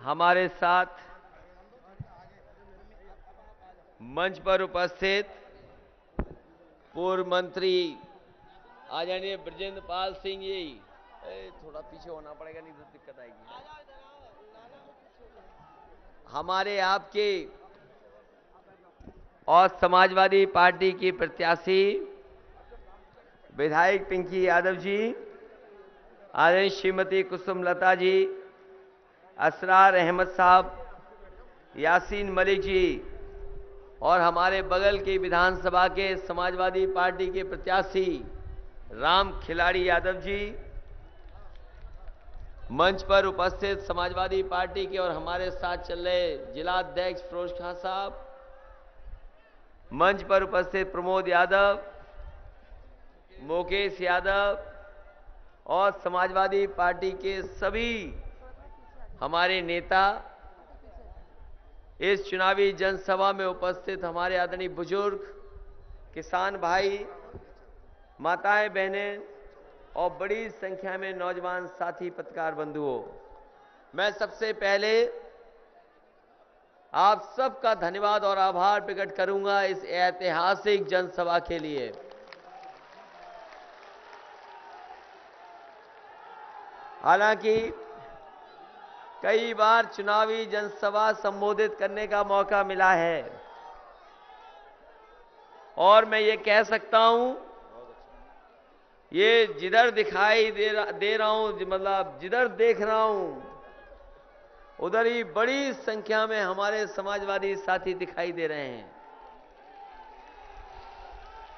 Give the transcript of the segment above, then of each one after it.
हमारे साथ मंच पर उपस्थित पूर्व मंत्री आदरणीय ब्रजेंद्र पाल सिंह जी, थोड़ा पीछे होना पड़ेगा नहीं तो दिक्कत आएगी। हमारे आपके और समाजवादी पार्टी की प्रत्याशी विधायक पिंकी यादव जी, आदरणीय श्रीमती कुसुम लता जी, असरार अहमद साहब, यासीन मलिक जी और हमारे बगल की विधानसभा के समाजवादी पार्टी के प्रत्याशी राम खिलाड़ी यादव जी, मंच पर उपस्थित समाजवादी पार्टी के और हमारे साथ चल रहे जिला अध्यक्ष फिरोज खान साहब, मंच पर उपस्थित प्रमोद यादव, मुकेश यादव और समाजवादी पार्टी के सभी हमारे नेता, इस चुनावी जनसभा में उपस्थित हमारे आदरणीय बुजुर्ग, किसान भाई, माताएं, बहनें और बड़ी संख्या में नौजवान साथी पत्रकार बंधुओं, मैं सबसे पहले आप सबका धन्यवाद और आभार प्रकट करूंगा इस ऐतिहासिक जनसभा के लिए। हालांकि कई बार चुनावी जनसभा संबोधित करने का मौका मिला है और मैं ये कह सकता हूं, ये जिधर दिखाई दे रहा हूं, मतलब जिधर देख रहा हूं उधर ही बड़ी संख्या में हमारे समाजवादी साथी दिखाई दे रहे हैं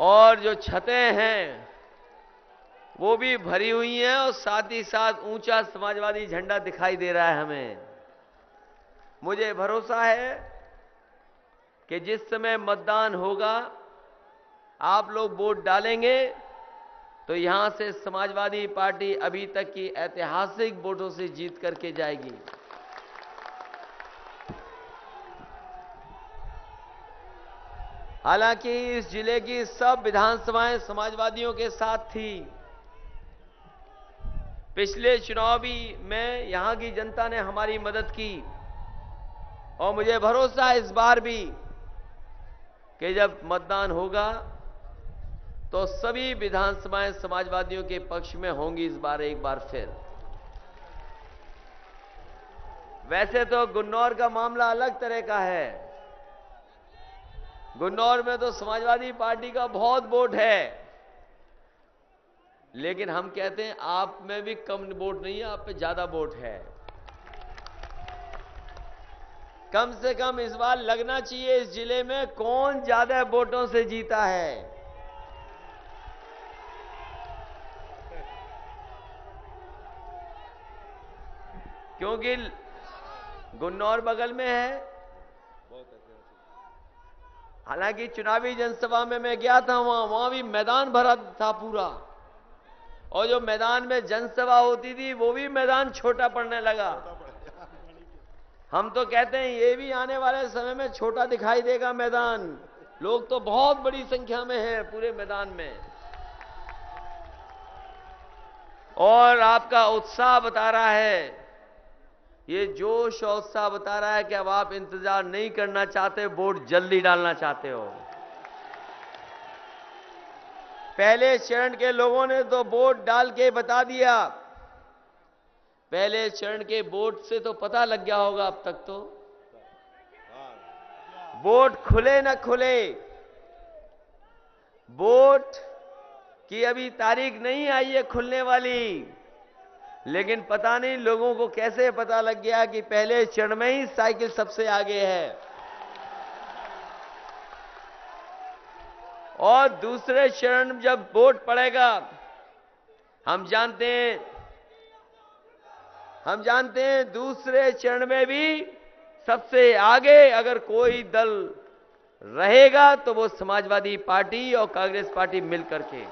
और जो छतें हैं वो भी भरी हुई हैं और साथ ही साथ ऊंचा समाजवादी झंडा दिखाई दे रहा है हमें। मुझे भरोसा है कि जिस समय मतदान होगा आप लोग वोट डालेंगे तो यहां से समाजवादी पार्टी अभी तक की ऐतिहासिक वोटों से जीत करके जाएगी। हालांकि इस जिले की सब विधानसभाएं समाजवादियों के साथ थी। पिछले चुनावी में यहां की जनता ने हमारी मदद की और मुझे भरोसा है इस बार भी कि जब मतदान होगा तो सभी विधानसभाएं समाजवादियों के पक्ष में होंगी इस बार एक बार फिर। वैसे तो गुन्नौर का मामला अलग तरह का है। गुन्नौर में तो समाजवादी पार्टी का बहुत वोट है, लेकिन हम कहते हैं आप में भी कम वोट नहीं है, आप पे ज्यादा वोट है। कम से कम इस बार लगना चाहिए इस जिले में कौन ज्यादा वोटों से जीता है। क्योंकि गुन्नौर बगल में है। हालांकि चुनावी जनसभा में मैं गया था, वहां भी मैदान भरा था पूरा, और जो मैदान में जनसभा होती थी वो भी मैदान छोटा पड़ने लगा। हम तो कहते हैं ये भी आने वाले समय में छोटा दिखाई देगा मैदान। लोग तो बहुत बड़ी संख्या में हैं पूरे मैदान में और आपका उत्साह बता रहा है, ये जोश और उत्साह बता रहा है कि अब आप इंतजार नहीं करना चाहते, वोट जल्दी डालना चाहते हो। पहले चरण के लोगों ने तो वोट डाल के बता दिया। पहले चरण के वोट से तो पता लग गया होगा अब तक तो। वोट खुले न खुले, वोट की अभी तारीख नहीं आई है खुलने वाली, लेकिन पता नहीं लोगों को कैसे पता लग गया कि पहले चरण में ही साइकिल सबसे आगे है और दूसरे चरण में जब वोट पड़ेगा, हम जानते हैं दूसरे चरण में भी सबसे आगे अगर कोई दल रहेगा तो वो समाजवादी पार्टी और कांग्रेस पार्टी मिलकर के।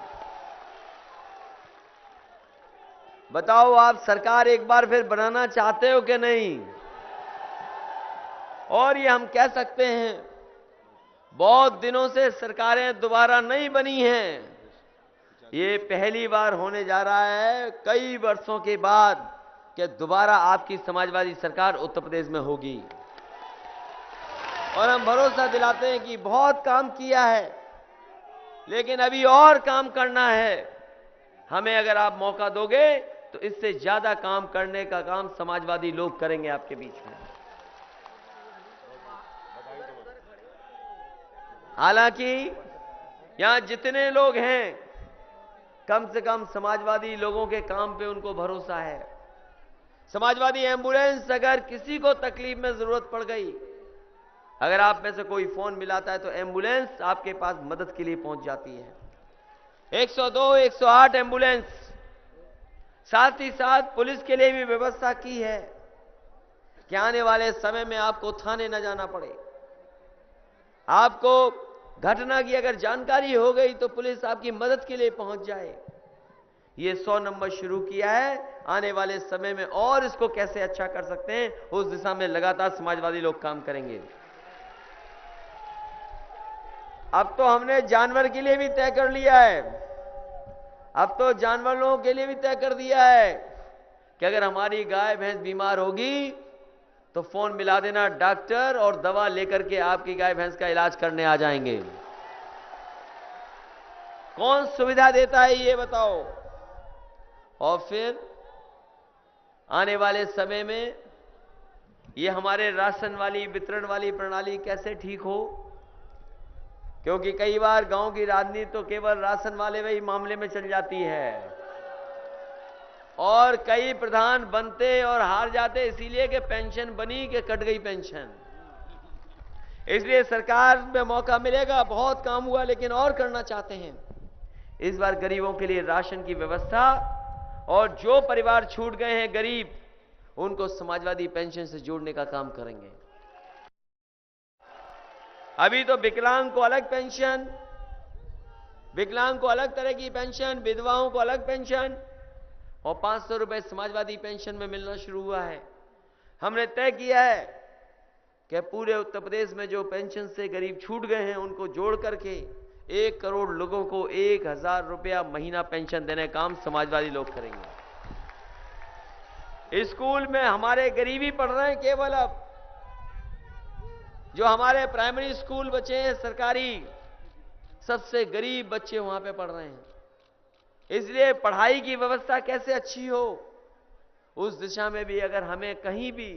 बताओ आप सरकार एक बार फिर बनाना चाहते हो कि नहीं? और ये हम कह सकते हैं बहुत दिनों से सरकारें दोबारा नहीं बनी हैं, ये पहली बार होने जा रहा है। कई वर्षों के बाद कि दोबारा आपकी समाजवादी सरकार उत्तर प्रदेश में होगी। और हम भरोसा दिलाते हैं कि बहुत काम किया है, लेकिन अभी और काम करना है। हमें अगर आप मौका दोगे तो इससे ज्यादा काम करने का काम समाजवादी लोग करेंगे आपके बीच में। हालांकि यहां जितने लोग हैं, कम से कम समाजवादी लोगों के काम पे उनको भरोसा है। समाजवादी एम्बुलेंस अगर किसी को तकलीफ में जरूरत पड़ गई, अगर आप में से कोई फोन मिलाता है तो एम्बुलेंस आपके पास मदद के लिए पहुंच जाती है। 102, 108 एम्बुलेंस, साथ ही साथ पुलिस के लिए भी व्यवस्था की है कि आने वाले समय में आपको थाने न जाना पड़े। आपको घटना की अगर जानकारी हो गई तो पुलिस आपकी मदद के लिए पहुंच जाए। ये 100 नंबर शुरू किया है। आने वाले समय में और इसको कैसे अच्छा कर सकते हैं, उस दिशा में लगातार समाजवादी लोग काम करेंगे। अब तो हमने जानवर के लिए भी तय कर लिया है, अब तो जानवरों के लिए भी तय कर दिया है कि अगर हमारी गाय भैंस बीमार होगी तो फोन मिला देना, डॉक्टर और दवा लेकर के आपकी गाय भैंस का इलाज करने आ जाएंगे। कौन सुविधा देता है ये बताओ। और फिर आने वाले समय में ये हमारे राशन वाली, वितरण वाली प्रणाली कैसे ठीक हो, क्योंकि कई बार गांव की राजनीति तो केवल राशन वाले वही मामले में चल जाती है और कई प्रधान बनते और हार जाते इसीलिए कि पेंशन बनी कि कट गई पेंशन। इसलिए सरकार में मौका मिलेगा, बहुत काम हुआ लेकिन और करना चाहते हैं। इस बार गरीबों के लिए राशन की व्यवस्था, और जो परिवार छूट गए हैं गरीब, उनको समाजवादी पेंशन से जोड़ने का काम करेंगे। अभी तो विकलांग को अलग पेंशन, विकलांग को अलग तरह की पेंशन, विधवाओं को अलग पेंशन और 500 रुपए समाजवादी पेंशन में मिलना शुरू हुआ है। हमने तय किया है कि पूरे उत्तर प्रदेश में जो पेंशन से गरीब छूट गए हैं उनको जोड़ करके 1 करोड़ लोगों को 1000 रुपया महीना पेंशन देने का काम समाजवादी लोग करेंगे। स्कूल में हमारे गरीबी पढ़ रहे हैं केवल अब, जो हमारे प्राइमरी स्कूल बच्चे हैं सरकारी, सबसे गरीब बच्चे वहां पे पढ़ रहे हैं। इसलिए पढ़ाई की व्यवस्था कैसे अच्छी हो, उस दिशा में भी अगर हमें कहीं भी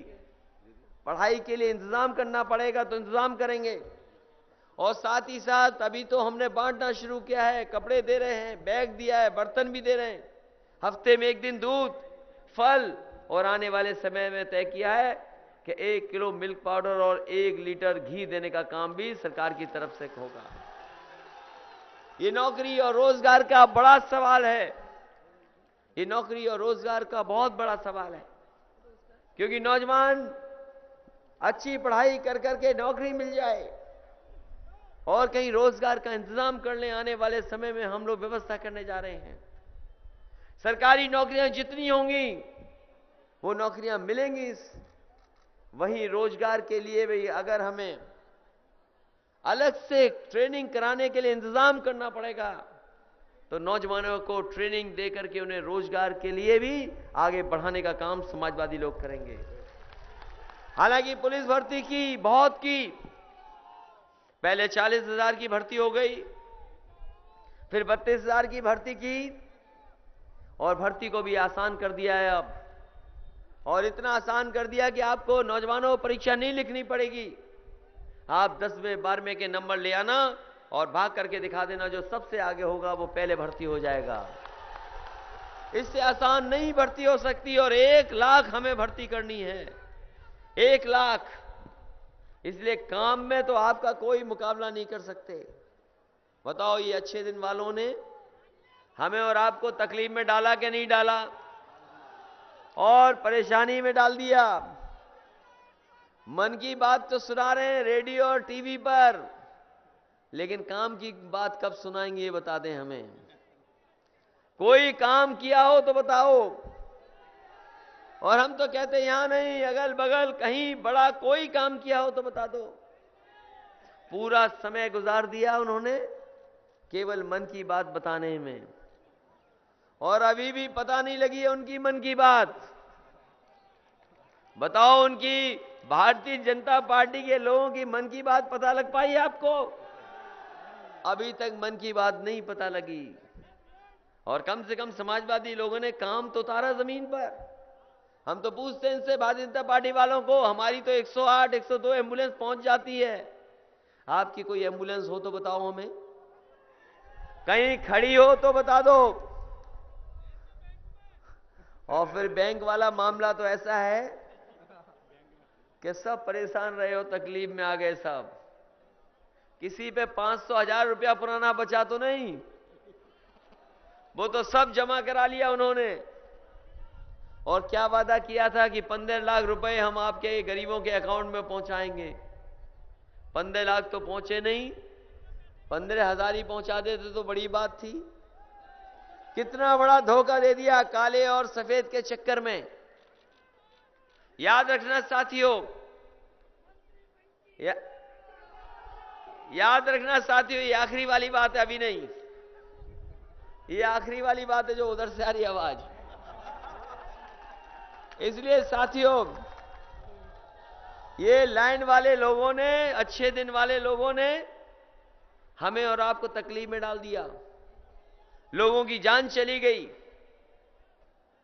पढ़ाई के लिए इंतजाम करना पड़ेगा तो इंतजाम करेंगे। और साथ ही साथ अभी तो हमने बांटना शुरू किया है, कपड़े दे रहे हैं, बैग दिया है, बर्तन भी दे रहे हैं, हफ्ते में 1 दिन दूध, फल, और आने वाले समय में तय किया है कि 1 किलो मिल्क पाउडर और 1 लीटर घी देने का काम भी सरकार की तरफ से होगा। ये नौकरी और रोजगार का बड़ा सवाल है, ये नौकरी और रोजगार का बहुत बड़ा सवाल है, क्योंकि नौजवान अच्छी पढ़ाई कर करके नौकरी मिल जाए और कहीं रोजगार का इंतजाम कर लें। आने वाले समय में हम लोग व्यवस्था करने जा रहे हैं। सरकारी नौकरियां जितनी होंगी वो नौकरियां मिलेंगी, वहीं रोजगार के लिए भी अगर हमें अलग से ट्रेनिंग कराने के लिए इंतजाम करना पड़ेगा तो नौजवानों को ट्रेनिंग देकर के उन्हें रोजगार के लिए भी आगे बढ़ाने का काम समाजवादी लोग करेंगे। हालांकि पुलिस भर्ती की बहुत की, पहले 40,000 की भर्ती हो गई, फिर 32,000 की भर्ती की और भर्ती को भी आसान कर दिया है अब, और इतना आसान कर दिया कि आपको नौजवानों परीक्षा नहीं लिखनी पड़ेगी। आप 10वें 12वें के नंबर ले आना और भाग करके दिखा देना, जो सबसे आगे होगा वो पहले भर्ती हो जाएगा। इससे आसान नहीं भर्ती हो सकती। और 1 लाख हमें भर्ती करनी है, 1 लाख। इसलिए काम में तो आपका कोई मुकाबला नहीं कर सकते। बताओ, ये अच्छे दिन वालों ने हमें और आपको तकलीफ में डाला कि नहीं डाला, और परेशानी में डाल दिया। मन की बात तो सुना रहे हैं रेडियो और टीवी पर, लेकिन काम की बात कब सुनाएंगे ये बता दें हमें। कोई काम किया हो तो बताओ। और हम तो कहते हैं यहां नहीं, अगल बगल कहीं बड़ा कोई काम किया हो तो बता दो। पूरा समय गुजार दिया उन्होंने केवल मन की बात बताने में, और अभी भी पता नहीं लगी है उनकी मन की बात। बताओ, उनकी भारतीय जनता पार्टी के लोगों की मन की बात पता लग पाई आपको? अभी तक मन की बात नहीं पता लगी। और कम से कम समाजवादी लोगों ने काम तो उतारा जमीन पर। हम तो पूछते हैं इनसे, भारतीय जनता पार्टी वालों को, हमारी तो 108, 102 एम्बुलेंस पहुंच जाती है, आपकी कोई एम्बुलेंस हो तो बताओ हमें, कहीं खड़ी हो तो बता दो। और फिर बैंक वाला मामला तो ऐसा है कि सब परेशान रहे हो, तकलीफ में आ गए सब। किसी पे 500, 1000 रुपया पुराना बचा तो नहीं, वो तो सब जमा करा लिया उन्होंने। और क्या वादा किया था कि 15 लाख रुपए हम आपके गरीबों के अकाउंट में पहुंचाएंगे। 15 लाख तो पहुंचे नहीं, 15,000 ही पहुंचा देते तो बड़ी बात थी। कितना बड़ा धोखा दे दिया काले और सफेद के चक्कर में। याद रखना साथियों, याद रखना साथियों, ये आखिरी वाली बात है, अभी नहीं, ये आखिरी वाली बात है जो उधर से आ रही आवाज। इसलिए साथियों, ये लाइन वाले लोगों ने, अच्छे दिन वाले लोगों ने हमें और आपको तकलीफ में डाल दिया। लोगों की जान चली गई,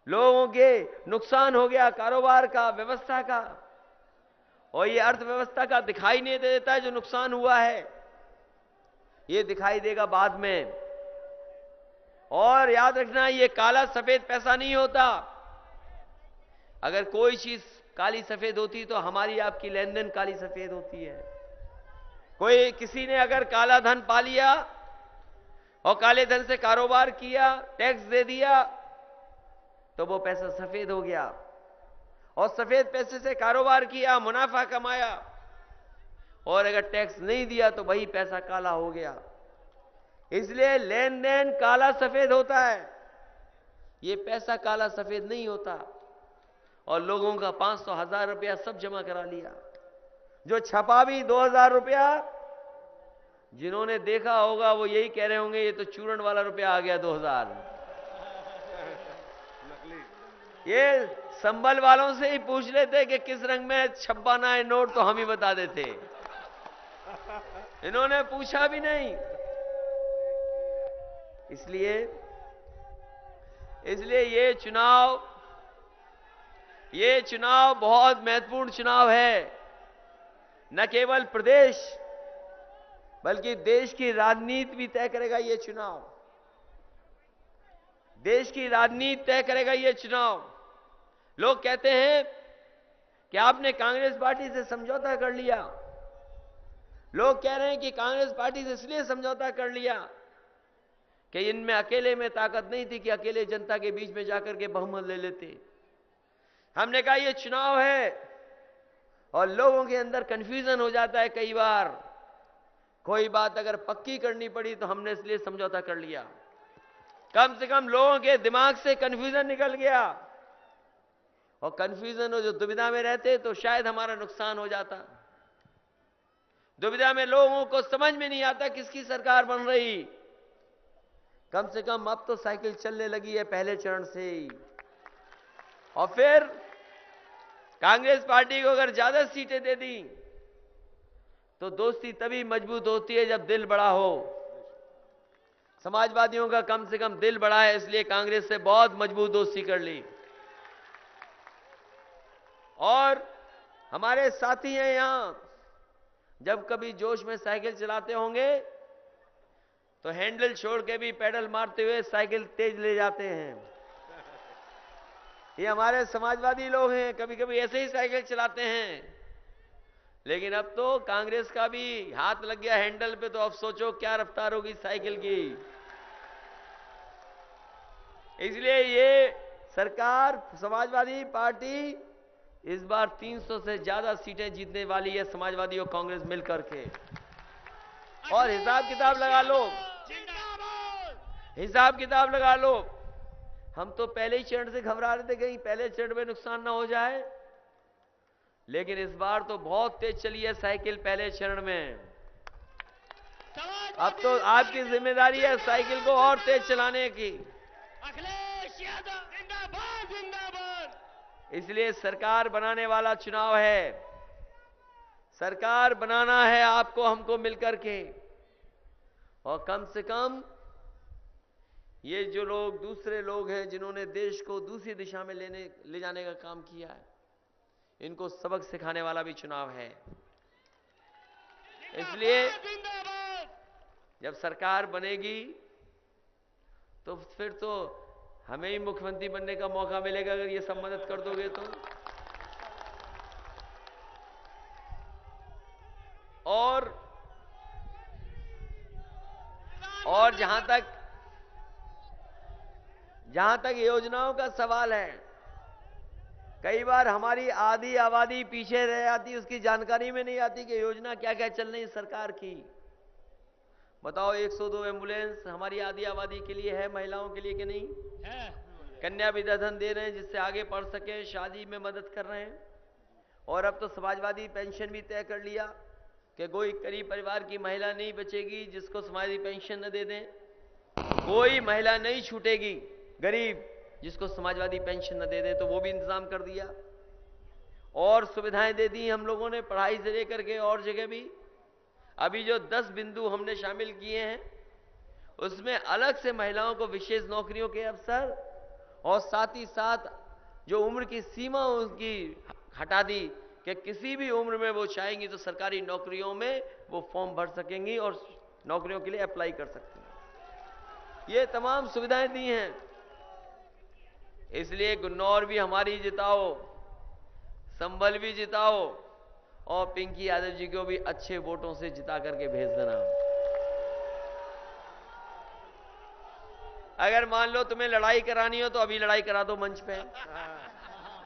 लोगों के नुकसान हो गया, कारोबार का, व्यवस्था का। और ये अर्थव्यवस्था का दिखाई नहीं देता है जो नुकसान हुआ है, ये दिखाई देगा बाद में। और याद रखना, ये काला सफेद पैसा नहीं होता। अगर कोई चीज काली सफेद होती तो हमारी आपकी लेन देन काली सफेद होती है। कोई किसी ने अगर काला धन पा लिया और काले धन से कारोबार किया, टैक्स दे दिया, तो वो पैसा सफेद हो गया। और सफेद पैसे से कारोबार किया, मुनाफा कमाया, और अगर टैक्स नहीं दिया तो वही पैसा काला हो गया। इसलिए लेन देन काला सफेद होता है, ये पैसा काला सफेद नहीं होता। और लोगों का 500, 1000 रुपया सब जमा करा लिया। जो छपा भी 2000 रुपया, जिन्होंने देखा होगा वो यही कह रहे होंगे ये तो चूरण वाला रुपया आ गया 2000। ये संबल वालों से ही पूछ लेते कि किस रंग में छपवाना है नोट, तो हम ही बता देते। इन्होंने पूछा भी नहीं। इसलिए ये चुनाव बहुत महत्वपूर्ण चुनाव है। न केवल प्रदेश बल्कि देश की राजनीति भी तय करेगा ये चुनाव। देश की राजनीति तय करेगा ये चुनाव। लोग कहते हैं कि आपने कांग्रेस पार्टी से समझौता कर लिया। लोग कह रहे हैं कि कांग्रेस पार्टी से इसलिए समझौता कर लिया कि इनमें अकेले में ताकत नहीं थी कि अकेले जनता के बीच में जाकर के बहुमत ले लेते। हमने कहा ये चुनाव है और लोगों के अंदर कंफ्यूजन हो जाता है कई बार। कोई बात अगर पक्की करनी पड़ी तो हमने इसलिए समझौता कर लिया। कम से कम लोगों के दिमाग से कंफ्यूजन निकल गया। और कंफ्यूजन हो, जो दुविधा में रहते तो शायद हमारा नुकसान हो जाता। दुविधा में लोगों को समझ में नहीं आता किसकी सरकार बन रही। कम से कम अब तो साइकिल चलने लगी है पहले चरण से ही। और फिर कांग्रेस पार्टी को अगर ज्यादा सीटें दे दी तो दोस्ती तभी मजबूत होती है जब दिल बड़ा हो। समाजवादियों का कम से कम दिल बड़ा है, इसलिए कांग्रेस से बहुत मजबूत दोस्ती कर ली। और हमारे साथी हैं यहां, जब कभी जोश में साइकिल चलाते होंगे तो हैंडल छोड़ के भी पेडल मारते हुए साइकिल तेज ले जाते हैं। ये हमारे समाजवादी लोग हैं, कभी कभी ऐसे ही साइकिल चलाते हैं। लेकिन अब तो कांग्रेस का भी हाथ लग गया हैंडल पे, तो अब सोचो क्या रफ्तार होगी साइकिल की। इसलिए ये सरकार, समाजवादी पार्टी इस बार 300 से ज्यादा सीटें जीतने वाली है, समाजवादी और कांग्रेस मिलकर के। और हिसाब किताब लगा लो, हिसाब किताब लगा लो। हम तो पहले ही चरण से घबरा रहे थे कहीं पहले चरण में नुकसान ना हो जाए, लेकिन इस बार तो बहुत तेज चली है साइकिल पहले चरण में। अब तो आपकी जिम्मेदारी है साइकिल को और तेज चलाने की। अखिलेश यादव जिंदाबाद जिंदाबाद। इसलिए सरकार बनाने वाला चुनाव है। सरकार बनाना है आपको हमको मिलकर के, और कम से कम ये जो लोग दूसरे लोग हैं जिन्होंने देश को दूसरी दिशा में ले जाने का काम किया है, इनको सबक सिखाने वाला भी चुनाव है। इसलिए जब सरकार बनेगी तो फिर तो हमें ही मुख्यमंत्री बनने का मौका मिलेगा अगर ये सब मदद कर दोगे तो। और जहां तक योजनाओं का सवाल है, कई बार हमारी आधी आबादी पीछे रह जाती, उसकी जानकारी में नहीं आती कि योजना क्या क्या चल रही है सरकार की। बताओ 102 एम्बुलेंस हमारी आधी आबादी के लिए है, महिलाओं के लिए कि नहीं है? कन्या विद्याधन दे रहे हैं जिससे आगे पढ़ सके, शादी में मदद कर रहे हैं। और अब तो समाजवादी पेंशन भी तय कर लिया कि कोई गरीब परिवार की महिला नहीं बचेगी जिसको समाजवादी पेंशन न दे दें, कोई महिला नहीं छूटेगी गरीब जिसको समाजवादी पेंशन न दे दें, तो वो भी इंतजाम कर दिया। और सुविधाएं दे दी हम लोगों ने, पढ़ाई से लेकर के और जगह भी। अभी जो 10 बिंदु हमने शामिल किए हैं उसमें अलग से महिलाओं को विशेष नौकरियों के अवसर, और साथ ही साथ जो उम्र की सीमा उनकी हटा दी कि किसी भी उम्र में वो चाहेंगी तो सरकारी नौकरियों में वो फॉर्म भर सकेंगी और नौकरियों के लिए अप्लाई कर सकती हैं। ये तमाम सुविधाएं दी हैं। इसलिए गुन्नौर भी हमारी जिताओ, संभल भी जिताओ, और पिंकी यादव जी को भी अच्छे वोटों से जिता करके भेज देना। अगर मान लो तुम्हें लड़ाई करानी हो तो अभी लड़ाई करा दो मंच पे,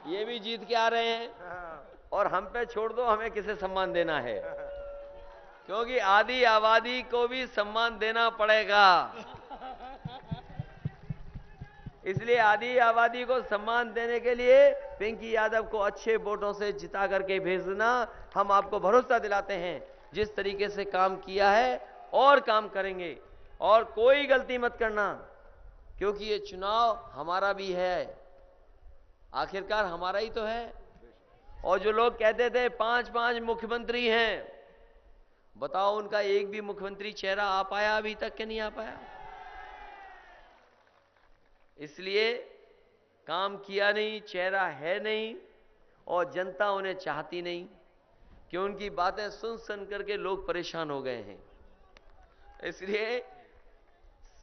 ये भी जीत के आ रहे हैं, और हम पे छोड़ दो हमें किसे सम्मान देना है, क्योंकि आधी आबादी को भी सम्मान देना पड़ेगा। इसलिए आधी आबादी को सम्मान देने के लिए पिंकी यादव को अच्छे वोटों से जिता करके भेजना। हम आपको भरोसा दिलाते हैं जिस तरीके से काम किया है और काम करेंगे, और कोई गलती मत करना, क्योंकि ये चुनाव हमारा भी है, आखिरकार हमारा ही तो है। और जो लोग कहते थे 5-5 मुख्यमंत्री हैं, बताओ उनका एक भी मुख्यमंत्री चेहरा आ पाया अभी तक कि नहीं आ पाया? इसलिए काम किया नहीं, चेहरा है नहीं, और जनता उन्हें चाहती नहीं, कि उनकी बातें सुन सुन करके लोग परेशान हो गए हैं। इसलिए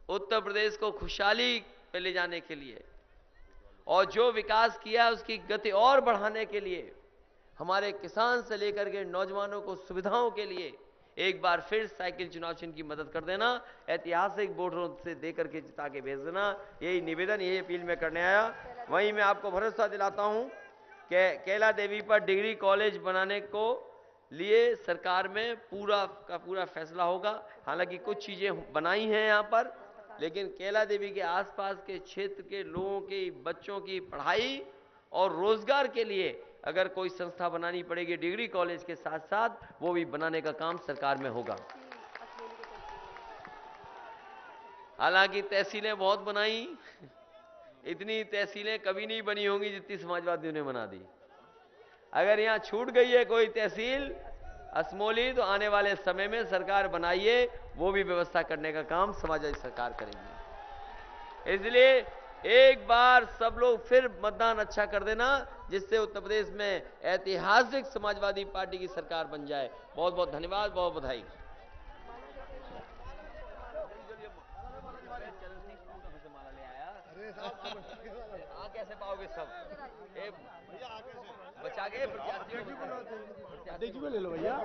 उत्तर प्रदेश को खुशहाली पे ले जाने के लिए और जो विकास किया उसकी गति और बढ़ाने के लिए, हमारे किसान से लेकर के नौजवानों को सुविधाओं के लिए एक बार फिर साइकिल चुनाव चिन्ह की मदद कर देना, ऐतिहासिक वोटों से देकर के जिता के भेज देना, यही निवेदन, यही अपील में करने आया। वहीं मैं आपको भरोसा दिलाता हूं कि कैला देवी पर डिग्री कॉलेज बनाने को लिए सरकार में पूरा का पूरा फैसला होगा। हालांकि कुछ चीजें बनाई हैं यहां पर, लेकिन कैला देवी के आसपास के क्षेत्र के लोगों की, बच्चों की पढ़ाई और रोजगार के लिए अगर कोई संस्था बनानी पड़ेगी डिग्री कॉलेज के साथ साथ, वो भी बनाने का काम सरकार में होगा। हालांकि तहसीलें बहुत बनाई, इतनी तहसीलें कभी नहीं बनी होंगी जितनी समाजवादियों ने बना दी। अगर यहां छूट गई है कोई तहसील असमोली, तो आने वाले समय में सरकार बनाइए, वो भी व्यवस्था करने का काम समाजवादी सरकार करेगी। इसलिए एक बार सब लोग फिर मतदान अच्छा कर देना, जिससे उत्तर प्रदेश में ऐतिहासिक समाजवादी पार्टी की सरकार बन जाए। बहुत बहुत धन्यवाद, बहुत बधाई। कैसे पाओगे सब बचा के प्रत्याशियों ले लो भैया।